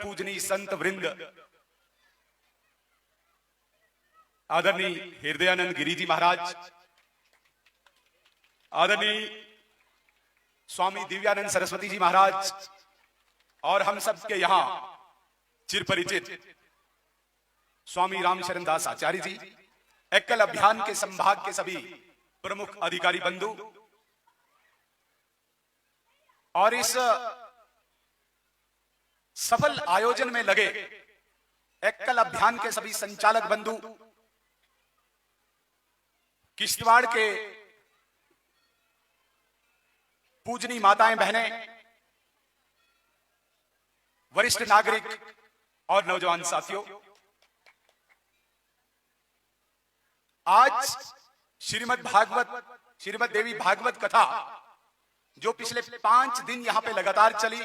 पूजनी संत वृंद, आदरणीय हृदयानंद गिरी जी महाराज, आदरणीय स्वामी दिव्यानंद सरस्वती जी महाराज और हम सब के यहां चिरपरिचित स्वामी रामशरण दास आचार्य जी, एक्कल अभियान के संभाग के सभी प्रमुख अधिकारी बंधु और इस सफल आयोजन में लगे एक्कल अभियान के सभी संचालक बंधु, किश्तवाड़ के पूजनी माताएं बहनें, वरिष्ठ नागरिक और नौजवान साथियों, आज श्रीमद् देवी भागवत कथा जो पिछले 5 दिन यहां पे लगातार चली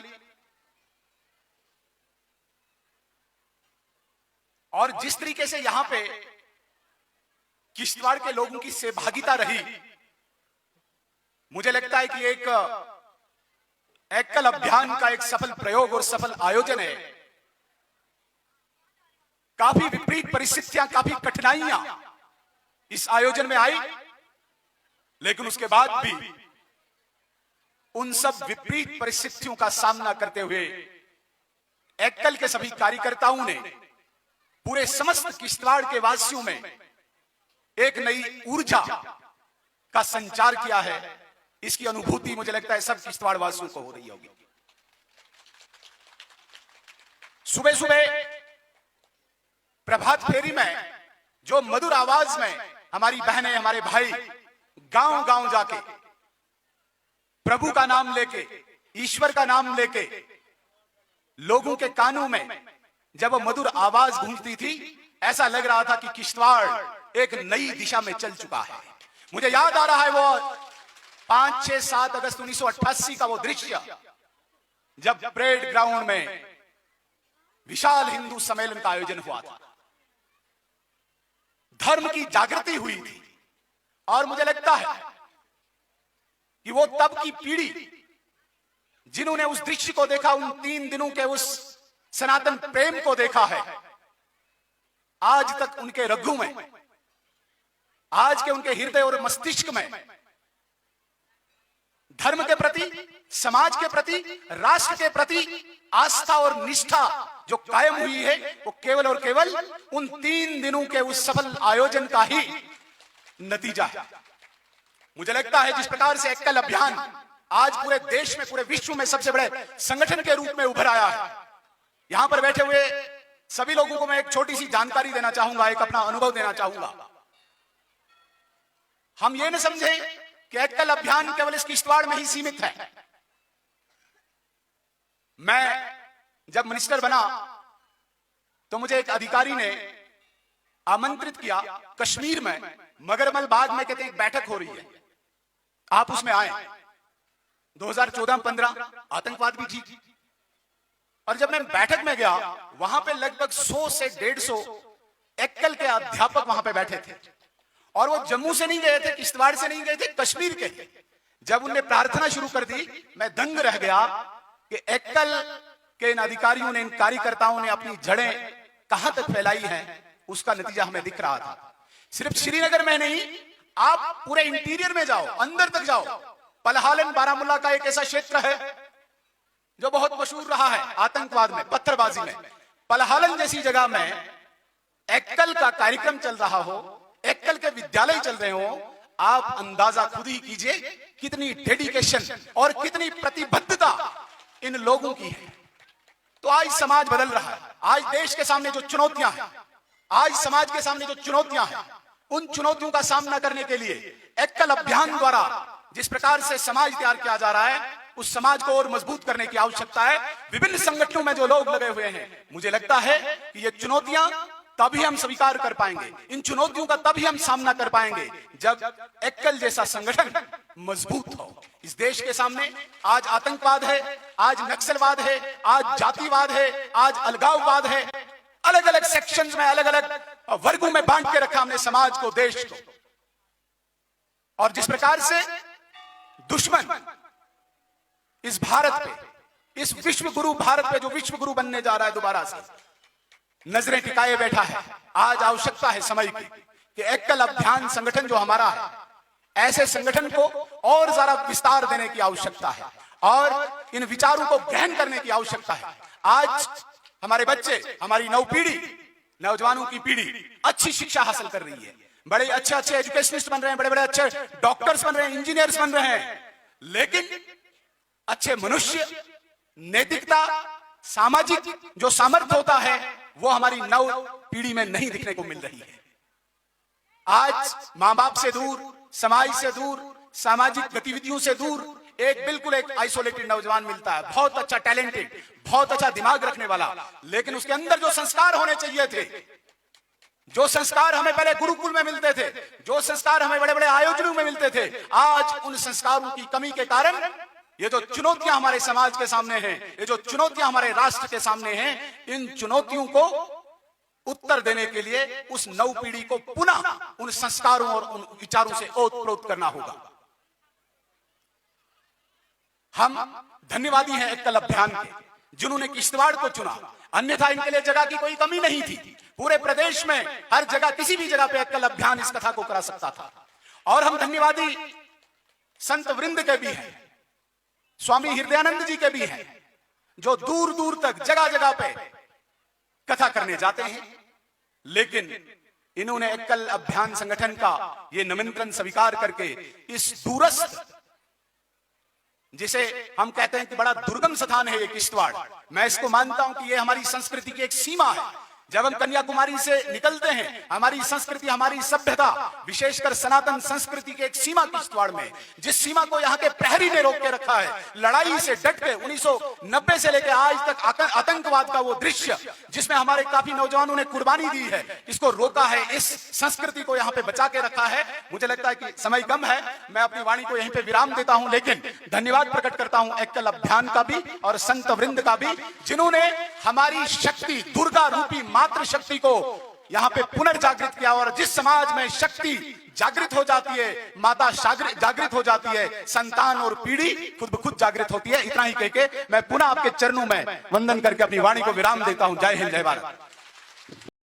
और जिस तरीके से यहां पे किश्तवाड़ के लोगों की सहभागिता रही, मुझे लगता है कि एक एक्कल अभियान का एक सफल प्रयोग और सफल आयोजन है। काफी विपरीत परिस्थितियां, काफी कठिनाइयां इस आयोजन में आई, लेकिन उसके बाद भी उन सब विपरीत परिस्थितियों का सामना करते हुए एक्कल के सभी कार्यकर्ताओं ने पूरे समस्त किश्तवाड़ के वासियों में एक नई ऊर्जा का संचार किया है। इसकी अनुभूति मुझे लगता है सब किश्तवाड़ वासियों को हो रही होगी। सुबह सुबह प्रभात फेरी में जो मधुर आवाज में हमारी बहनें, हमारे भाई गांव गांव जाके प्रभु का नाम लेके, ईश्वर का नाम लेके लोगों के कानों में जब वो मधुर आवाज गूंजती थी, ऐसा लग रहा था कि किश्तवाड़ एक नई दिशा में चल चुका है। मुझे याद आ रहा है वो 5, 6, 7 अगस्त 1988 का वो दृश्य जब परेड ग्राउंड में विशाल हिंदू सम्मेलन का आयोजन हुआ था। धर्म की जागृति हुई थी और मुझे लगता है कि वो तब की पीढ़ी जिन्होंने उस दृश्य को देखा, उन 3 दिनों के उस सनातन प्रेम को देखा है, आज तक उनके रग्गू में, आज के उनके हृदय और मस्तिष्क में धर्म के प्रति, समाज के प्रति, राष्ट्र के प्रति आस्था और निष्ठा जो कायम हुई है, वो केवल और केवल उन 3 दिनों के उस सफल आयोजन का ही नतीजा है। मुझे लगता है जिस प्रकार से एक्कल अभियान आज पूरे देश में, पूरे विश्व में सबसे बड़े संगठन के रूप में उभर आया है, यहां पर बैठे हुए सभी लोगों को मैं एक छोटी सी जानकारी देना चाहूंगा, एक अपना अनुभव देना चाहूंगा। हम ये न समझें कि एक्कल अभियान केवल इस किश्तवाड़ में ही सीमित है। मैं जब मिनिस्टर बना तो मुझे एक अधिकारी ने आमंत्रित किया कश्मीर में, मगरमल बाग में, कहते एक बैठक हो रही है, आप उसमें आए। 2014-15 आतंकवाद भी थी और जब मैं बैठक में गया, वहां पे लगभग 100 से 150 एक्कल के अध्यापक वहां पे बैठे थे और वो जम्मू से नहीं गए थे, किश्तवाड़ से नहीं गए थे, कश्मीर के। जब उनने प्रार्थना शुरू कर दी, मैं दंग रह गया कि एक्कल के इन अधिकारियों ने, इन कार्यकर्ताओं ने अपनी जड़ें कहां तक फैलाई हैं, उसका नतीजा हमें दिख रहा था। सिर्फ श्रीनगर में नहीं, आप पूरे इंटीरियर में जाओ, अंदर तक जाओ। पलहालन बारामुल्ला का एक ऐसा क्षेत्र है जो बहुत मशहूर रहा है आतंकवाद में, पत्थरबाजी में। पलहालन जैसी जगह में एक्कल का कार्यक्रम चल रहा हो, एक्कल के विद्यालय चल रहे हो, आप अंदाजा खुद ही कीजिए कितनी डेडिकेशन और कितनी प्रतिबद्धता इन लोगों की है। तो आज समाज बदल रहा है। आज देश के सामने जो चुनौतियां हैं, आज समाज के सामने जो चुनौतियां हैं, उन चुनौतियों का सामना करने के लिए एक्कल अभियान द्वारा जिस प्रकार से समाज तैयार किया जा रहा है, उस समाज को और मजबूत करने की आवश्यकता है। विभिन्न संगठनों में जो लोग लगे हुए हैं, मुझे लगता है कि ये चुनौतियां तभी हम स्वीकार कर पाएंगे, इन चुनौतियों का तभी हम सामना कर पाएंगे जब एक्कल जैसा संगठन मजबूत हो। इस देश के सामने आज आतंकवाद है, आज नक्सलवाद है, आज जातिवाद है, आज अलगाववाद है। अलग अलग सेक्शंस में, अलग अलग वर्गों में बांट के रखा हमने समाज को, देश को। और जिस प्रकार से दुश्मन इस भारत पे इस विश्व गुरु भारत पे जो विश्व गुरु बनने जा रहा है दोबारा से, नजरें टिकाए बैठा है। आज आवश्यकता है समय की कि एकल अभियान संगठन जो हमारा है, ऐसे संगठन को और ज्यादा विस्तार देने की आवश्यकता है और इन विचारों को ग्रहण करने की आवश्यकता है। आज हमारे बच्चे, हमारी नवपीढ़ी, नौजवानों की पीढ़ी अच्छी शिक्षा हासिल कर रही है, बड़े अच्छे अच्छे एजुकेशनिस्ट बन रहे हैं, बड़े बड़े अच्छे डॉक्टर्स बन रहे हैं, इंजीनियर्स बन रहे हैं, लेकिन अच्छे मनुष्य, नैतिकता, सामाजिक जो सामर्थ्य होता है वो हमारी नव पीढ़ी में नहीं दिखने को मिल रही है। आज मां बाप से दूर, समाज से दूर, सामाजिक गतिविधियों से दूर एक बिल्कुल एक आइसोलेटेड नौजवान मिलता है, बहुत अच्छा टैलेंटेड, बहुत अच्छा दिमाग रखने वाला, लेकिन उसके अंदर जो संस्कार होने चाहिए थे, जो संस्कार हमें पहले गुरुकुल में मिलते थे, जो संस्कार हमें बड़े बड़े आयोजनों में मिलते थे, आज उन संस्कारों की कमी के कारण ये जो चुनौतियां हमारे समाज के सामने हैं, ये जो चुनौतियां हमारे राष्ट्र के सामने हैं, इन चुनौतियों को उत्तर देने के लिए उस नव पीढ़ी को पुनः उन संस्कारों और उन विचारों से ओतप्रोत करना होगा। हम धन्यवादी हैं एकल अभियान के, जिन्होंने किश्तवाड़ को चुना, अन्यथा इनके लिए जगह की कोई कमी नहीं थी। पूरे प्रदेश में हर जगह, किसी भी जगह पे एकल अभियान इस कथा को करा सकता था। और हम धन्यवादी संत वृंद के भी हैं, स्वामी हृदयानंद जी के भी हैं, जो दूर दूर तक जगह जगह पे कथा करने जाते हैं, लेकिन इन्होंने एकल अभियान संगठन का ये निमंत्रण स्वीकार करके इस दूरस्थ, जिसे हम कहते हैं कि बड़ा दुर्गम स्थान है ये किश्तवाड़, मैं इसको मानता हूं कि ये हमारी संस्कृति की एक सीमा है। जब हम कन्याकुमारी से निकलते हैं, हमारी संस्कृति, हमारी सभ्यता, विशेषकर सनातन संस्कृति की एक सीमा किश्तवाड़ में, जिस सीमा को यहाँ के प्रहरी ने रोक के रखा है, लड़ाई से डट के 1990 से लेकर आज तक आतंकवाद का वो दृश्य जिसमें हमारे काफी नौजवानों ने कुर्बानी दी है, इसको रोका है, इस संस्कृति को यहाँ पे बचा के रखा है। मुझे लगता है कि समय कम है, मैं अपनी वाणी को यहीं पे विराम देता हूं, लेकिन धन्यवाद प्रकट करता हूं एकल अभियान का भी और संत वृंद का भी, जिन्होंने हमारी शक्ति, दुर्गा रूपी मातृ शक्ति को यहां पे पुनर्जागृत किया। और जिस समाज में शक्ति जागृत हो जाती है, माता जागृत हो जाती है, संतान और पीढ़ी खुद ब खुद जागृत होती है। इतना ही कहके मैं पुनः आपके चरणों में वंदन करके अपनी वाणी को विराम देता हूं। जय हिंद, जय भारत।